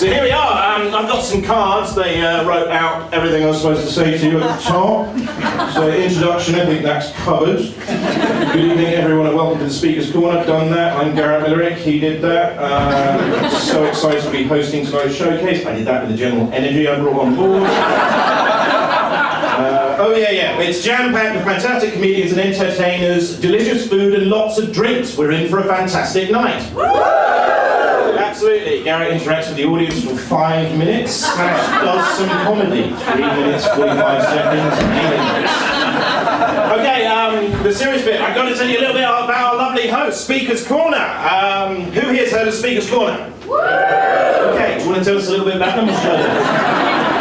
So here we are. I've got some cards. They wrote out everything I was supposed to say to you at the top. So introduction, I think that's covered. Good evening everyone and welcome to the Speaker's Corner. I've done that. I'm Garrett Millerick. He did that. So excited to be hosting tonight's showcase. I did that with the general energy I brought on board. It's jam-packed with fantastic comedians and entertainers, delicious food and lots of drinks. We're in for a fantastic night. Absolutely. Garrett interacts with the audience for 5 minutes, does some comedy. 3 minutes, 45 seconds, 8 minutes. Okay, the serious bit. I've got to tell you a little bit about our lovely host, Speaker's Corner. Who here's heard of Speaker's Corner? Okay, do you want to tell us a little bit about them?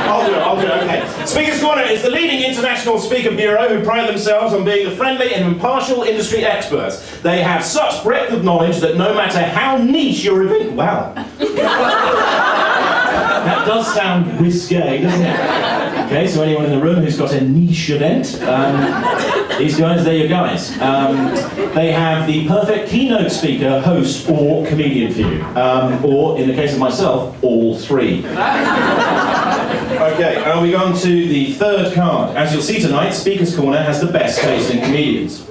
I'll do it, okay. Speaker's Corner is the leading international speaker bureau who pride themselves on being the friendly and impartial industry experts. They have such breadth of knowledge that no matter how niche your event... Wow. That does sound risque, doesn't it? Okay, so anyone in the room who's got a niche event, these guys, they're your guys. They have the perfect keynote speaker, host, or comedian for you. Or, in the case of myself, all three. Okay, we go on to the third card. As you'll see tonight, Speaker's Corner has the best taste in comedians.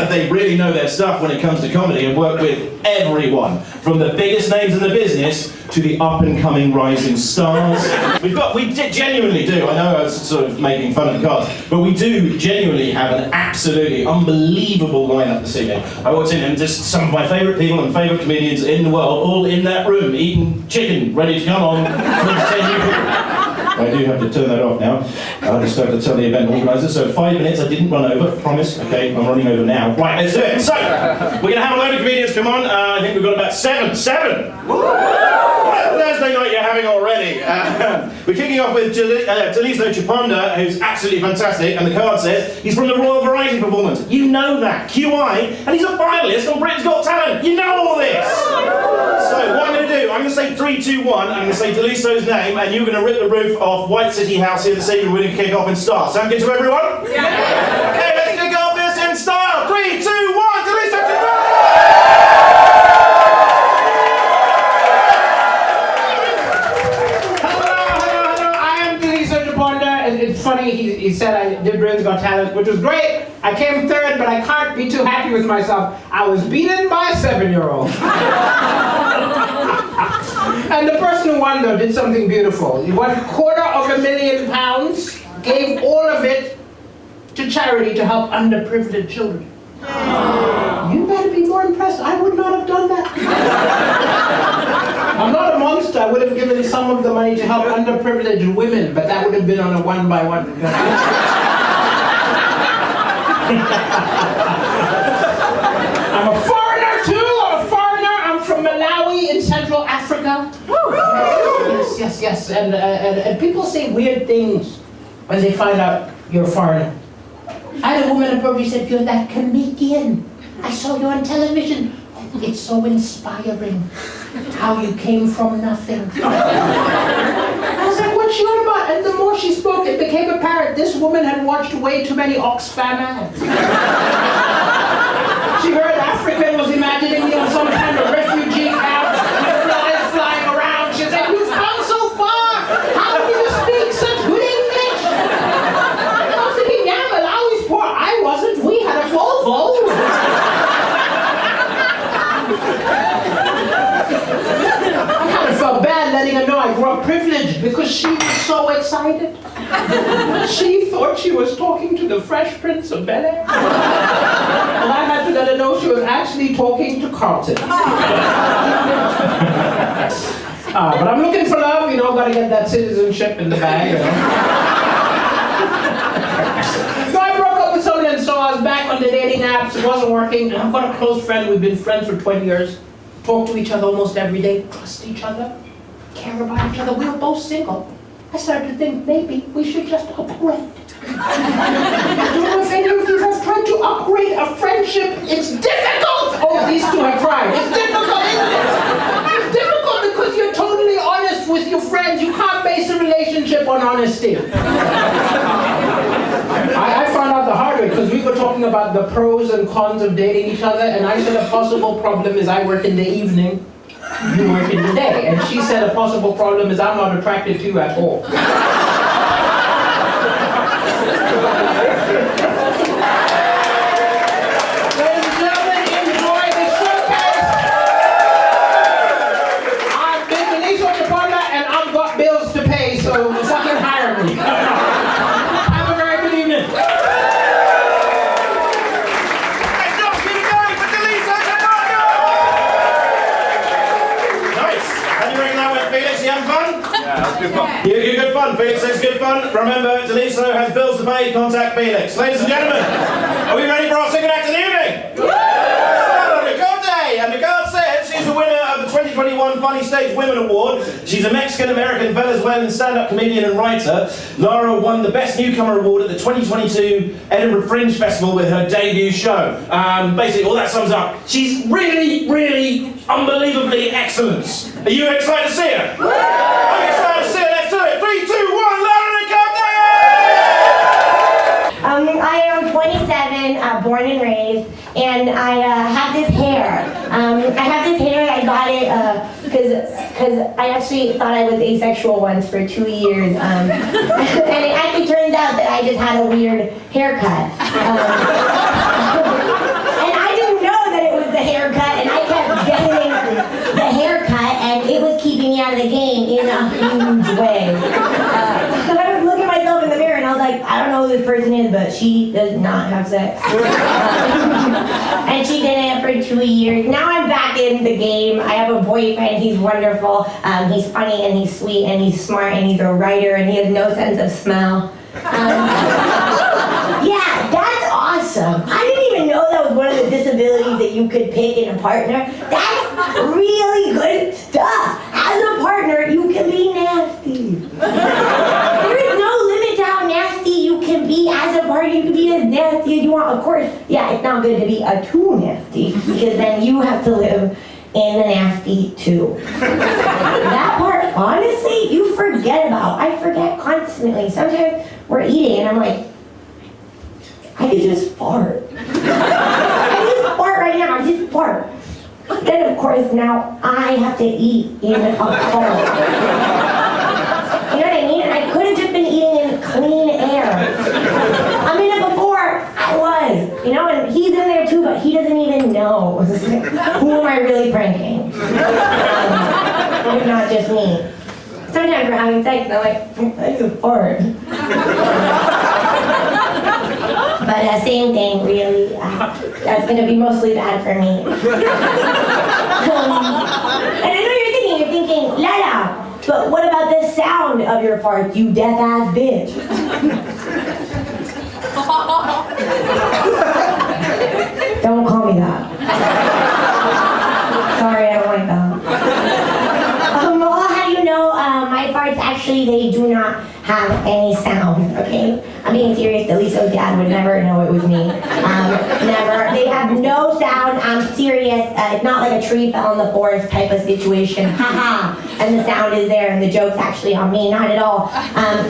They really know their stuff when it comes to comedy and work with everyone, from the biggest names in the business to the up-and-coming rising stars. We genuinely do, I know I was sort of making fun of the cards, but we do genuinely have an absolutely unbelievable lineup this evening. I walked in and just some of my favourite people and favourite comedians in the world, all in that room, eating chicken, ready to come on. I do have to turn that off now. I just have to tell the event organiser. So 5 minutes, I didn't run over, promise. Okay, I'm running over now. Right, let's do it. So, we're going to have a load of comedians come on. I think we've got about seven. Thursday night you're having already. We're kicking off with Daliso Chaponda, who's absolutely fantastic, and the card says he's from the Royal Variety Performance. You know that. QI, and he's a finalist on Britain's Got Talent. You know all this. So what I'm going to do, I'm going to say 3, 2, 1, I'm going to say Daliso's name, and you're going to rip the roof off White City House here this evening. We're going to kick off and start. Sound good to everyone? Yeah. Okay, let's kick off this in style. 3, 2, 1, Daliso Chaponda! It's funny, he said I did Britain's Got Talent, which was great. I came third, but I can't be too happy with myself. I was beaten by a 7-year-old. And the person who won, though, did something beautiful. He won £250,000, gave all of it to charity to help underprivileged children. You better be more impressed. I would not have done that. I'm not a monster. I would have given some of the money to help underprivileged women, but that would have been on a 1-by-1. I'm a foreigner too. I'm a foreigner. I'm from Malawi in Central Africa. Yes. And people say weird things when they find out you're a foreigner. I had a woman approach me and said, "You're that comedian. I saw you on television. It's so inspiring how you came from nothing." I was like, "What's she on about?" And the more she spoke, it became apparent this woman had watched way too many Oxfam ads. She heard African, was imagining me on some kind of refugee camp, flies flying around. She said, "You've come so far. How do you speak such good English?" And I was thinking, "Yeah, Malawi's poor. I wasn't. We had a Volvo." I kind of felt bad letting her know I grew up privileged because she was so excited. She thought she was talking to the Fresh Prince of Bel-Air. And I had to let her know she was actually talking to Carlton. But I'm looking for love, gotta get that citizenship in the bag, So I broke up with someone and so I was back on the dating apps. It wasn't working. And I've got a close friend. We've been friends for 20 years. Talk to each other almost every day. Trust each other. Care about each other. We were both single. I started to think maybe we should just upgrade. I don't know if any of you have tried to upgrade a friendship. It's difficult! Oh, these two have tried. It's difficult, isn't it? It's difficult because you're totally honest with your friends. You can't base a relationship on honesty. I found out the hard way because we were talking about the pros and cons of dating each other, and I said a possible problem is I work in the evening. you working today? And she said a possible problem is I'm not attracted to you at all. Ladies and gentlemen, enjoy the showcase. I've been Daliso Chaponda and I've got bills to pay, so fucking hire me. Have a very good evening. You're good fun. Felix says good fun. Remember, Daliso has bills to pay. Contact Felix. Ladies and gentlemen, are we ready for our second act of the evening? Lara Ricote! And the card says she's the winner of the 2021 Funny Stage Women Award. She's a Mexican-American Venezuelan stand-up comedian and writer. Lara won the Best Newcomer Award at the 2022 Edinburgh Fringe Festival with her debut show. Basically, all that sums up. She's really, really unbelievably excellent. Are you excited to see her? I'm excited to see her. Let's do it. 3, 2, 1, Lara Ricote! I am 27, born and raised, and I have this hair. I got it because I actually thought I was asexual once for 2 years, and it actually turns out that I just had a weird haircut. And I didn't know that it was the haircut, and I kept getting the haircut, and it was keeping me out of the game in a huge way. So I would look at myself in the mirror, and I was like, I don't know who this person is, but she does not have sex. And she did it for 2 years. Now I'm back in the game. I have a boyfriend. He's wonderful. He's funny, and he's sweet, and he's smart, and he's a writer, and he has no sense of smell. Yeah, that's awesome. I didn't even know that was one of the disabilities that you could pick in a partner. That's really good stuff. As a partner, you can be nasty. There is no limit to how nasty you can be. As a partner, you can be as nasty as you want. Of course, yeah, it's not good to be too nasty, because then you have to live in the nasty too. That part, honestly, you forget about. I forget constantly. Sometimes we're eating and I'm like, I could just fart. I could just fart right now, just fart. Then of course now I have to eat in a car. You know what I mean? And I could have just been eating in clean air. A minute before, I was. You know, and he's in there too, but he doesn't even know. Who am I really pranking? If not just me. Sometimes we're having sex and I'm like, I just fart. But same thing, really. That's going to be mostly bad for me. And I know you're thinking, Lara, but what about the sound of your fart, you deaf-ass bitch? Don't call me that. Sorry, I don't like that. Well, how do you know my farts actually, they do not have any sound, okay? I'm being serious, Daliso's dad would never know it was me. Never. They have no sound, I'm serious. It's not like a tree fell in the forest type of situation. Haha. And the sound is there and the joke's actually on me, not at all.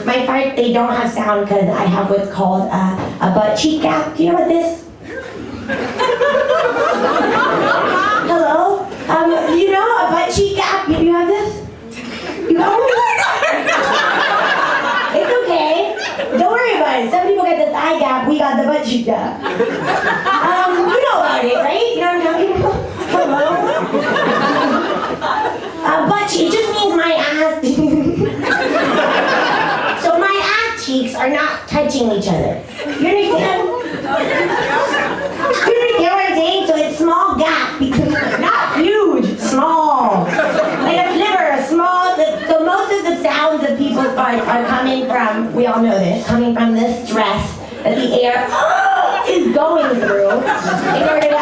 My farts, they don't have sound because I have what's called a butt cheek gap. Do you know what this? Hello? You know a butt cheek gap? You have this? You know? It's okay. Don't worry about it. Some people get the thigh gap, we got the butt cheek gap. You know about it, right? You know what I'm talking about? Hello? Butt cheek, it just means my ass. So my ass cheeks are not touching each other. You understand? You understand what I'm saying? So it's small gap, because not huge, small. Like a sliver, small. So most of the sounds of people's farts are coming from, we all know this, coming from this stress that the air is going through in order to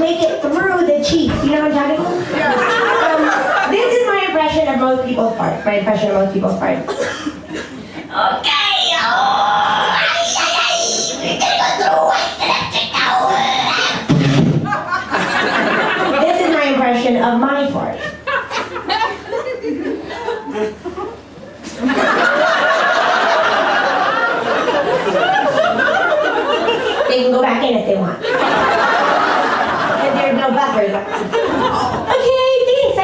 make it through the cheeks. You know what I'm talking about? This is my impression of most people's farts. Okay. This is my impression of my fart. They can go back in if they want. And there's no buffers. Okay, thanks.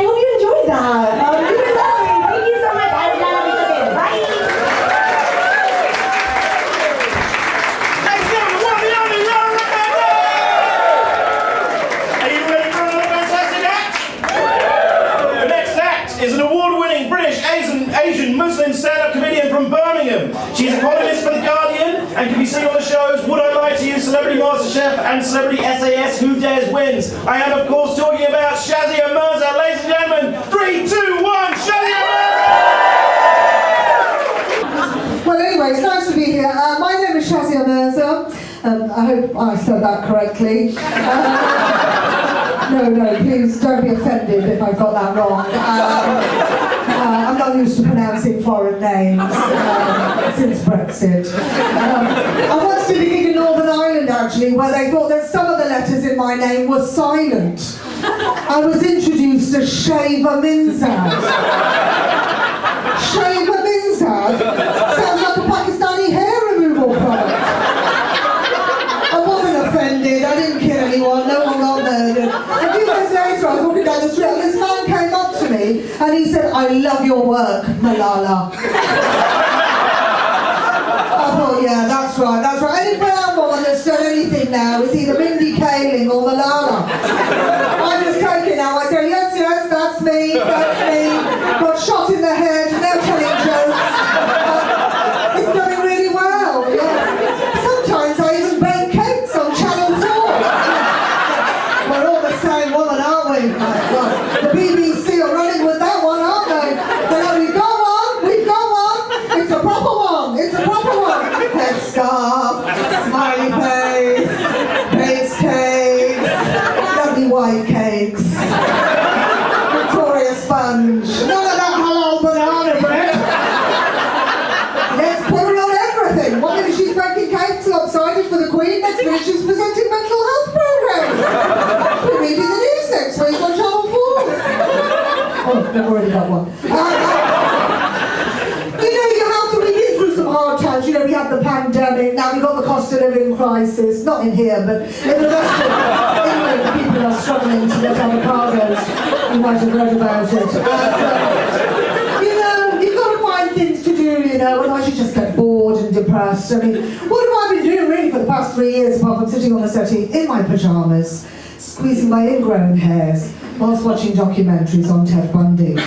Muslim stand-up comedian from Birmingham. She's a columnist for The Guardian and can be seen on the shows Would I Lie to You, Celebrity MasterChef and Celebrity SAS Who Dares Wins. I am of course talking about Shazia Mirza. Ladies and gentlemen, 3, 2, 1, Shazia Mirza! Well anyway, it's nice to be here. My name is Shazia Mirza. I hope I said that correctly. No, please don't be offended if I got that wrong. I'm not used to pronouncing foreign names since Brexit. I once did a gig in Northern Ireland actually where they thought that some of the letters in my name were silent. I was introduced as Shazia Mirza. Shazia Mirza sounds like a Pakistani hair removal product. I wasn't offended, I didn't kill anyone, no one got murdered. A few days later I was walking down the street and this man came up to me and he said, I love your work, Malala. I thought, yeah, that's right. Any brown woman that's done anything now is either Mindy Kaling or Malala. I'm just taking now, I say, yes, that's me. Got shot in the head, no telling jokes. It's going really well, yeah. Sometimes I even bake cakes on Channel 4. We're all the same woman, aren't we? Well, the BBC are running with that one, aren't they? They go, we've got one. It's a proper one. Headscarf, smiley face, baked cakes, lovely white cakes, Victoria sponge. None of that halal banana bread. Let's put her on everything. One minute she's baking cakes lopsided for the Queen, next minute she's presenting mental health programs. We're reading the news next week on Channel 4. Oh, I've already got one. We've been through some hard times. We had the pandemic, now we've got the cost of living crisis. Not in here, but in the rest of England, people are struggling to get avocados. You might have read about it. You've got to find things to do, otherwise you just get bored and depressed. I mean, what have I been doing really for the past 3 years apart from sitting on the settee in my pyjamas, squeezing my ingrown hairs whilst watching documentaries on Ted Bundy.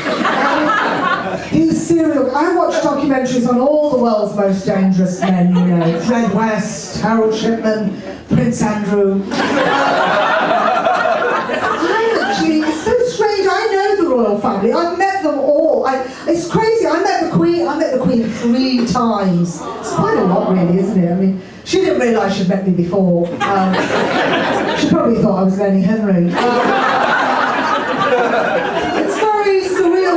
I watch documentaries on all the world's most dangerous men, Fred West, Harold Shipman, Prince Andrew. It's so strange, I know the royal family, I've met them all. It's crazy, I met the Queen 3 times. It's quite a lot really, isn't it? I mean, she didn't realise she'd met me before. She probably thought I was Lenny Henry. It's very surreal,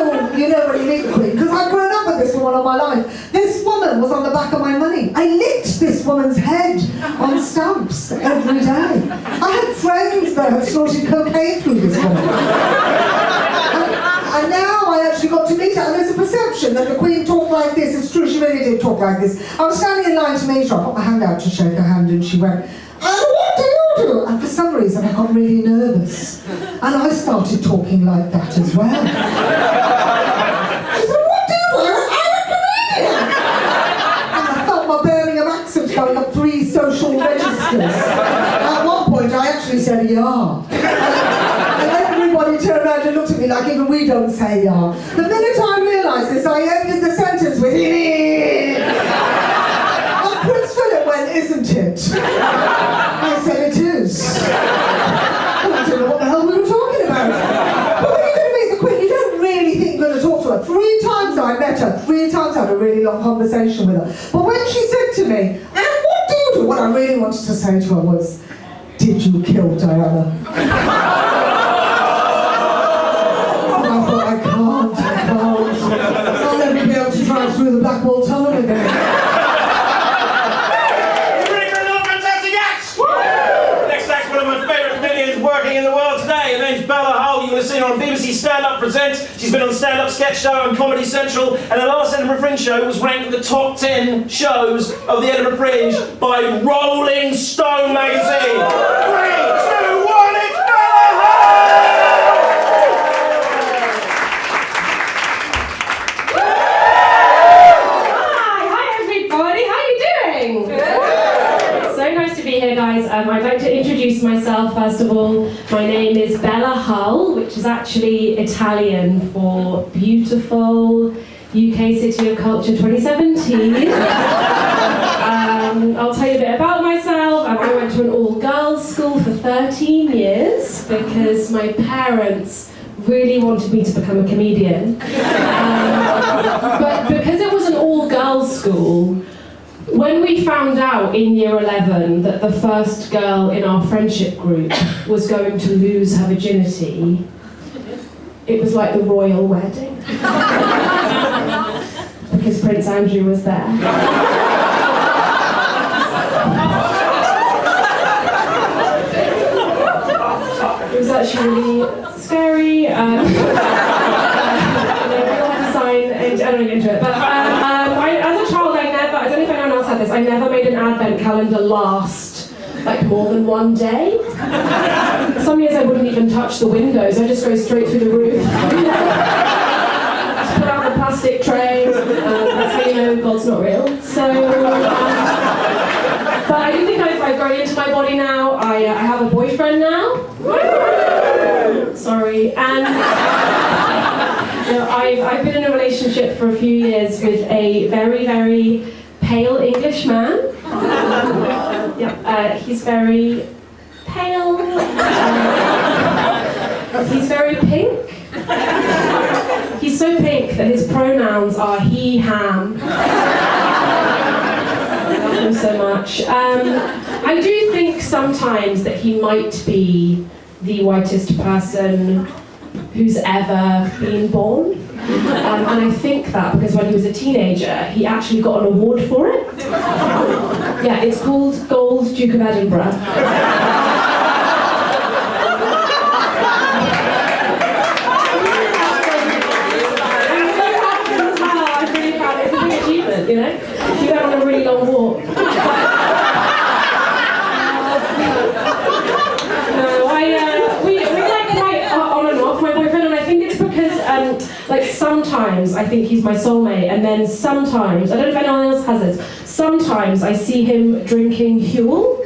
when you meet the Queen, because I've grown up with this woman all my life. This woman was on the back of my money. I licked this woman's head on stamps every day. I had friends that had snorted cocaine through this woman. And now I actually got to meet her, and there's a perception that the Queen talked like this. It's true, she really did talk like this. I was standing in line to meet her, I put my hand out to shake her hand, and she went, and what do you do? And for some reason I got really nervous. And I started talking like that as well. She said, what do you do? I'm a comedian! And I felt my Birmingham accent going up 3 social registers. At one point I actually said, yeah. And everybody turned around and looked at me like even we don't say yeah. The minute I realised this, I ended the sentence with and Prince Philip went, isn't it? I said, it is. I don't know what the hell we were talking about. But when you're going to meet the Queen, you don't really think you're going to talk to her. 3 times I met her, 3 times I had a really long conversation with her. But when she said to me, and what do you do? What I really wanted to say to her was, did you kill Diana? I thought, I can't. I'll never be able to drive through the Black Wall Tunnel again. Working in the world today. Her name's Bella Hull. You would have seen her on BBC Stand Up Presents. She's been on Stand Up Sketch Show and Comedy Central, and her last Edinburgh Fringe show was ranked in the top 10 shows of the Edinburgh Fringe by Rolling Stone magazine. 3, 2, 1, it's Bella Hi everybody, how are you doing? It's so nice to be here, guys. I'd like to introduce myself first of all. My name is Bella Hull, which is actually Italian for beautiful, UK City of Culture 2017. I'll tell you a bit about myself. I went to an all-girls school for 13 years because my parents really wanted me to become a comedian. But because it was an all-girls school, when we found out in year 11 that the first girl in our friendship group was going to lose her virginity, it was like the royal wedding. Because Prince Andrew was there. It was actually really scary. We all had to sign, and I don't get into it. But as a child, I don't know if anyone else had this, I never made an advent calendar last like more than one day. Some years I wouldn't even touch the windows, I just go straight through the roof. Just put out the plastic tray, that's how you know God's not real. So, but I do think I've grown into my body now. I have a boyfriend now. Sorry, and I've been in a relationship for a few years with a very, very pale English man. He's very pale. He's very pink. He's so pink that his pronouns are he, ham. I love him so much. I do think sometimes that he might be the whitest person who's ever been born. And I think that because when he was a teenager, he actually got an award for it. Yeah, it's called Gold Duke of Edinburgh. I'm really proud. It's a big achievement, you know? He went on a really long walk. Like sometimes I think he's my soulmate, and then sometimes, I don't know if anyone else has this, sometimes I see him drinking Huel.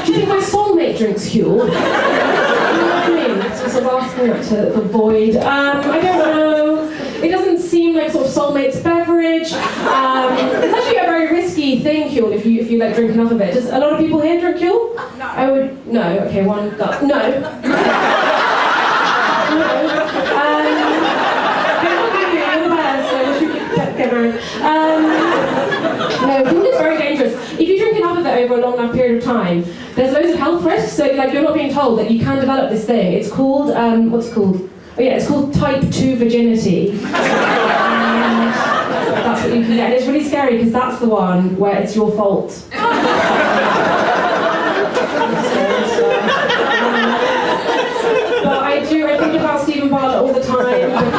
Do you think my soulmate drinks Huel? You know what I mean? It's sort of asking up to the void. I don't know. It doesn't seem like sort of soulmate's beverage. It's actually a very risky thing, Huel, if you like drink enough of it. Does a lot of people here drink Huel? No. I would, no, okay, one gut. No. No, Huel is very dangerous. If you drink enough of it over a long enough period of time, there's loads of health risks. So, like, you're not being told that you can develop this thing. It's called, what's it called? Oh yeah, it's called type 2 virginity. And that's what you can get. And it's really scary because that's the one where it's your fault. But I think about Stephen Bartlett all the time because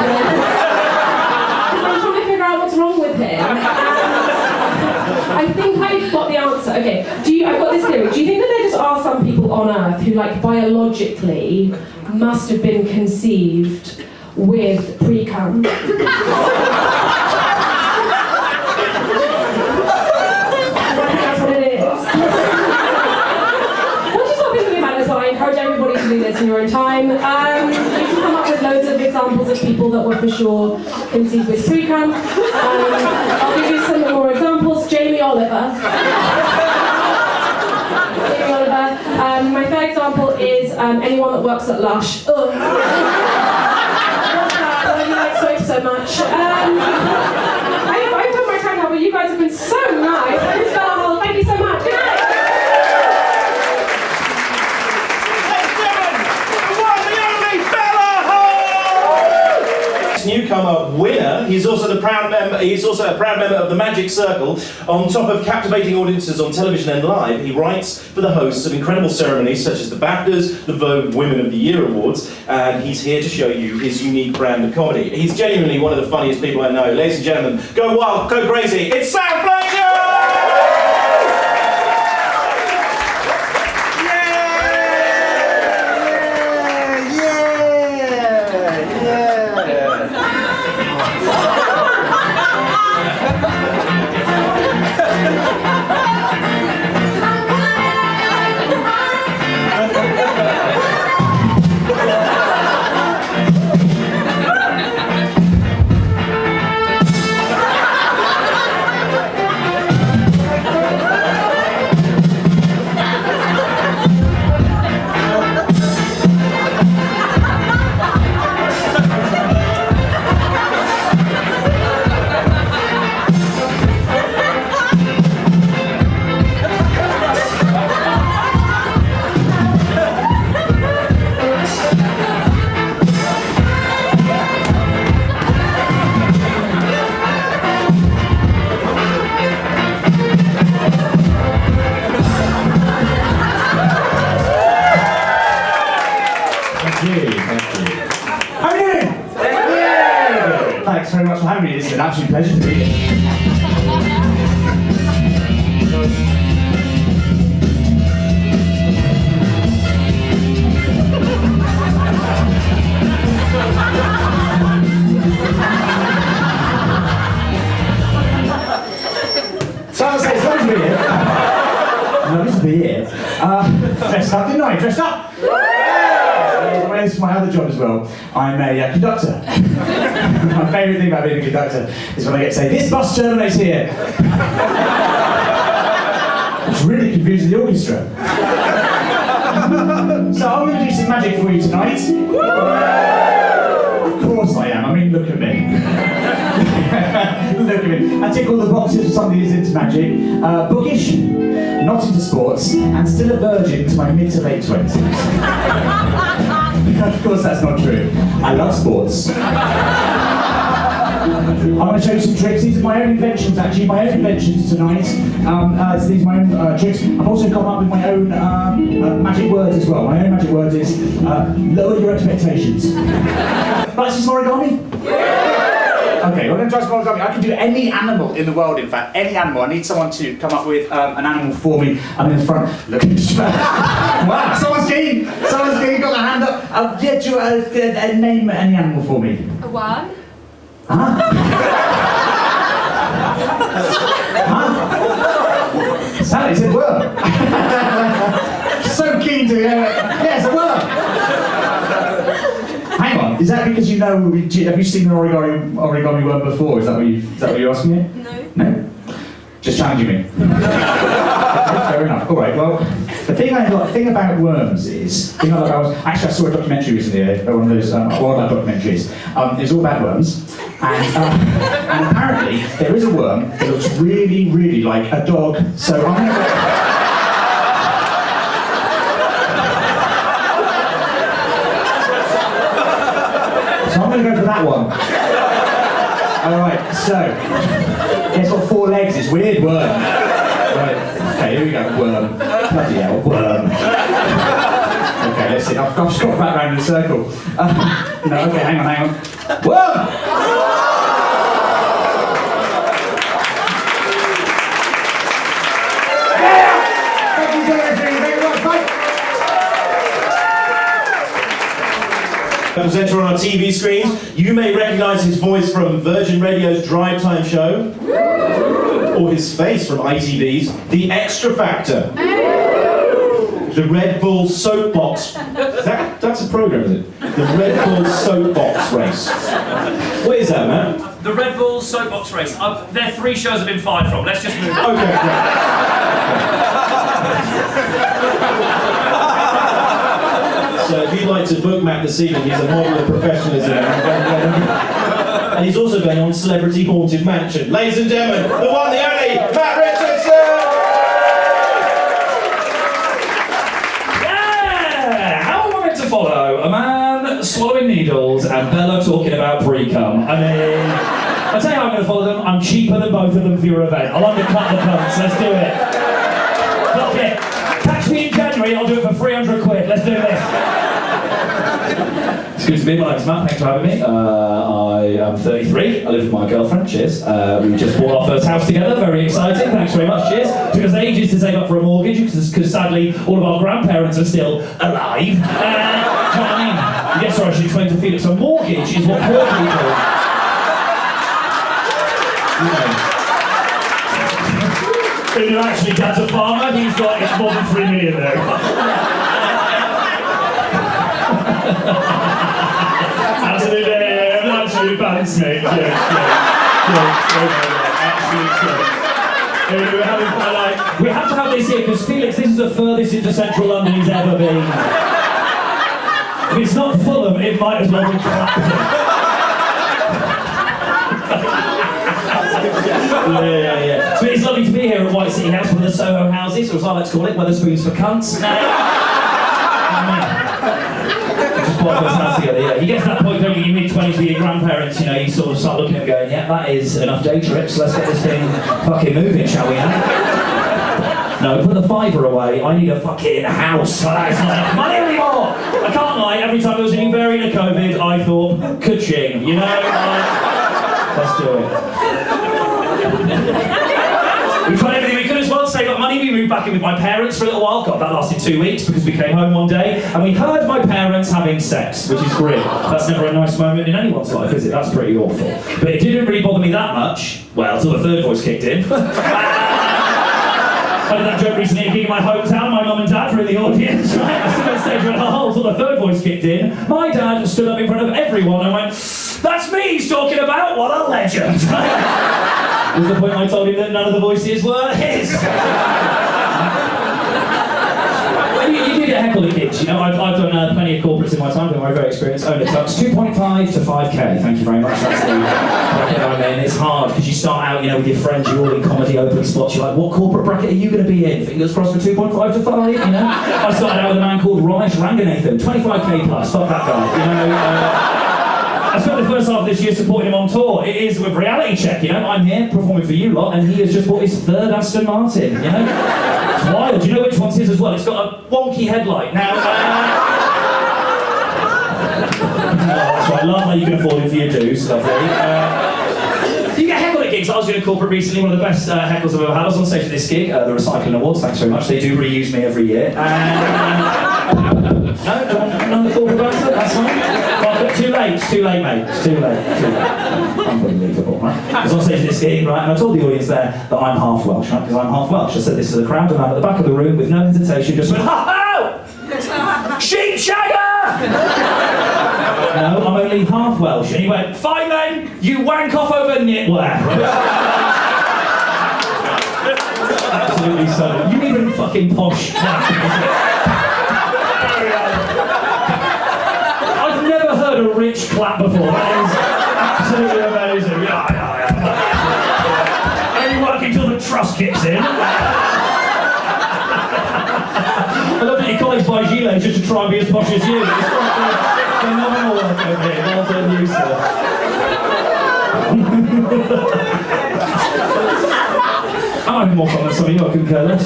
I'm trying to figure out what's wrong with him. I think I've got the answer. Okay, I've got this theory. Do you think that there just are some people on Earth who, like, biologically must have been conceived with pre-cum? That's what it is. Once you start thinking about it as well, I encourage everybody to do this in your own time. You can come up with loads of examples of people that were for sure conceived with pre-cum. I'll give you some more examples. Jamie Oliver. My third example is anyone that works at Lush. Ugh. What's that? Why do you like soap so much? I put my time out, but you guys have been so nice. Thank you so much. Good night. Newcomer winner. He's also a proud member of the Magic Circle. On top of captivating audiences on television and live, he writes for the hosts of incredible ceremonies such as the BAFTAs, the Vogue Women of the Year Awards, and he's here to show you his unique brand of comedy. He's genuinely one of the funniest people I know. Ladies and gentlemen, go wild, go crazy. It's Sam Fletcher! you. How are you doing? Yeah. Thanks very much for having me. It's an absolute pleasure to be here. Someone says, "Lovely to be here." Lovely to be here. Dressed up, didn't I? Dressed up. Well, this is my other job as well. I'm a conductor. My favourite thing about being a conductor is when I get to say, "This bus terminates here," which really confuses the orchestra. So I'm going to do some magic for you tonight. Of course I am. I mean, look at me. Look at me. I tick all the boxes for somebody who's into magic. Bookish, not into sports, and still a virgin to my mid to late 20s. Of course that's not true. I love sports. I'm going to show you some tricks. These are my own inventions, actually. My own inventions tonight. So these are my own tricks. I've also come up with my own magic words as well. My own magic word is lower your expectations. Like some origami? Okay, we're going to try some origami. I can do any animal in the world, in fact. Any animal. I need someone to come up with an animal for me. I'm in the front. Look at this. Wow, someone's keen. Someone's keen. Got their hand up. I'll get you name any animal for me. A worm? Huh? Huh? Sally said worm. So keen to hear it. Yes, a worm. Hang on, is that because you know, have you seen an origami worm before? Is that what you're asking me? No. No? Just challenging me. Fair enough. All right, well, the thing about worms is, actually I saw a documentary recently, one of those wildlife documentaries. It was all about worms. And apparently, there is a worm that looks really, really like a dog. So I'm going to go for that one. Alright, so, it's got 4 legs, it's weird worm. Right, okay, here we go, worm. Bloody hell, worm. Okay, let's see, I've just got back round in a circle. No, okay, hang on. Worm! Presenter on our TV screens. You may recognise his voice from Virgin Radio's Drive Time show, or his face from ITV's The Extra Factor. The Red Bull Soapbox. That's a programme, is it? The Red Bull Soapbox Race. What is that, Matt? The Red Bull Soapbox Race. There are 3 shows I've been fired from. Let's just move on. Okay, great. So if you'd like to book Matt this evening, he's a model of professionalism. And he's also going on Celebrity Haunted Mansion. Ladies and gentlemen, the one, the only, Matt Richardson! Yeah! How am I meant to follow a man swallowing needles and Bella talking about pre-cum? I mean, I'll tell you how I'm going to follow them. I'm cheaper than both of them for your event. I'll undercut the cunts. Let's do it. Fuck it. Catch me in January, I'll do it for 300 quid. Let's do this. It's good to be here. My name's Matt. Thanks for having me. I am 33. I live with my girlfriend. Cheers. We just bought our first house together. Very exciting. Thanks very much. Cheers. Took us ages to save up for a mortgage because sadly all of our grandparents are still alive. Do you know what I mean? Yes, sorry, I should explain to Felix. A mortgage is what poor people. Who actually dad's a farmer, it's more than 3 million there. Absolutely balanced, mate. We have to have this here because Felix, this is the furthest into central London he's ever been. If it's not Fulham, it might as well be Clapton. Yeah. So it's lovely to be here at White City House, one of the Soho houses, or as I like to call it, Wetherspoons for cunts. Just bought this house together, yeah. You get to that point, don't you, in your mid-20s with your grandparents, you know, you sort of start looking at them going, yeah, that is enough day trips, let's get this thing fucking moving, shall we, huh? No, put the £5 away. I need a fucking house. That's not enough money anymore. I can't lie. Every time there was a new variant of COVID, I thought, ka-ching. You know, let's do it. We tried everything we could as well to save up money. We moved back in with my parents for a little while. God, that lasted 2 weeks because we came home one day and we heard my parents having sex, which is grim. That's never a nice moment in anyone's life, is it? That's pretty awful. But it didn't really bother me that much. Well, until the third voice kicked in. I did that joke recently in my hometown. My mum and dad were in the audience, right? I stood on stage and went, oh, until the third voice kicked in. My dad stood up in front of everyone and went, that's me he's talking about, what a legend. Was the point I told him that none of the voices were his. You do get heckled at gigs, you know. I've done plenty of corporates in my time, I'm very experienced. Owner Tux, 2.5 to 5k, thank you very much. That's the bracket I'm in. It's hard because you start out, you know, with your friends, you're all in comedy open spots, you're like, what corporate bracket are you going to be in? Fingers crossed for 2.5 to 5, you know. I started out with a man called Ramesh Ranganathan, 25k plus, fuck that guy, you know. I spent the first half of this year supporting him on tour. It is with Reality Check, you know. I'm here performing for you lot, and he has just bought his third Aston Martin, you know. It's wild. Do you know which one's his as well? It's got a wonky headlight. Now, that's right. Love how you can afford it for your dues. Lovely. You get heckled at gigs. I was doing a corporate recently, one of the best heckles I've ever had. I was on stage at this gig, the Recycling Awards. Thanks very much. They do reuse me every year. No, don't want the corporate about it. That's fine. Too late, it's too late, mate. It's too late. Unbelievable, right? I was on stage at this gig, right, and I told the audience there that I'm half Welsh, right? Because I'm half Welsh. I said this to the crowd, and I'm at the back of the room with no hesitation, just went, ha-ho! Sheep shagger! No, I'm only half Welsh. And he went, fine then, you wank off over knitwear. Absolutely so. You even fucking posh crap. A rich clap before. That is absolutely amazing. Yeah. Only working till the trust kicks in. I love that your colleagues buy gilets just to try and be as posh as you. It's phenomenal work over here. Well done, you, sir. I'm having more fun than some of you. I couldn't care less.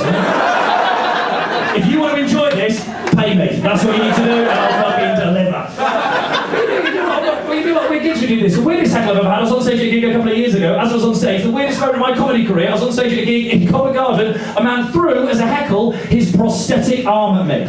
If you want to enjoy this, pay me. That's what you need to do, and I'll fucking deliver. We gigs we do this. The weirdest heckle I've ever had, I was on stage at a gig a couple of years ago. As I was on stage, the weirdest moment of my comedy career, I was on stage at a gig in Covent Garden. A man threw, as a heckle, his prosthetic arm at me.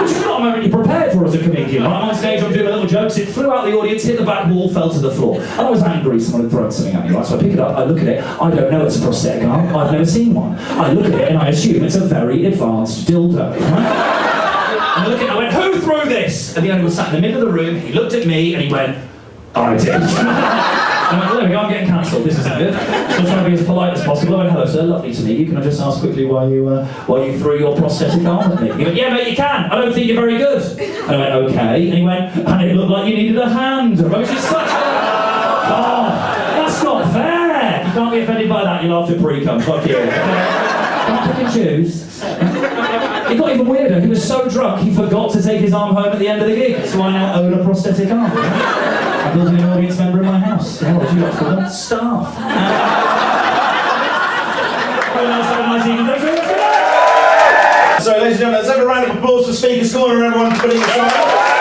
Which is not a moment you're prepared for as a comedian. Right? I'm on stage, I'm doing a little joke, it flew out the audience, hit the back wall, fell to the floor. And I was angry someone had thrown something at me. Right? So I pick it up, I look at it, I don't know it's a prosthetic arm, I've never seen one. I look at it and I assume it's a very advanced dildo. Right? And I look at it, I went, who threw this? And the owner was sat in the middle of the room, he looked at me and he went, I did. I went, there we go, I'm getting cancelled, this isn't good. So I'm trying to be as polite as possible. I went, hello sir, lovely to meet you. Can I just ask quickly why you threw your prosthetic arm at me? He went, yeah mate, you can. I don't think you're very good. And I went, okay. And he went, and it looked like you needed a hand. Which is such a... Oh, that's not fair. You can't be offended by that, you'll have to pre-cum, fuck you. Can't pick and choose. It got even weirder. He was so drunk he forgot to take his arm home at the end of the gig. So I now own a prosthetic arm. I'm building an audience member in my house. Yeah, what do you like to call them? Staff. Have a nice evening. Thanks very much. So, ladies and gentlemen, let's have a round of applause for Speaker's Corner and everyone putting it aside.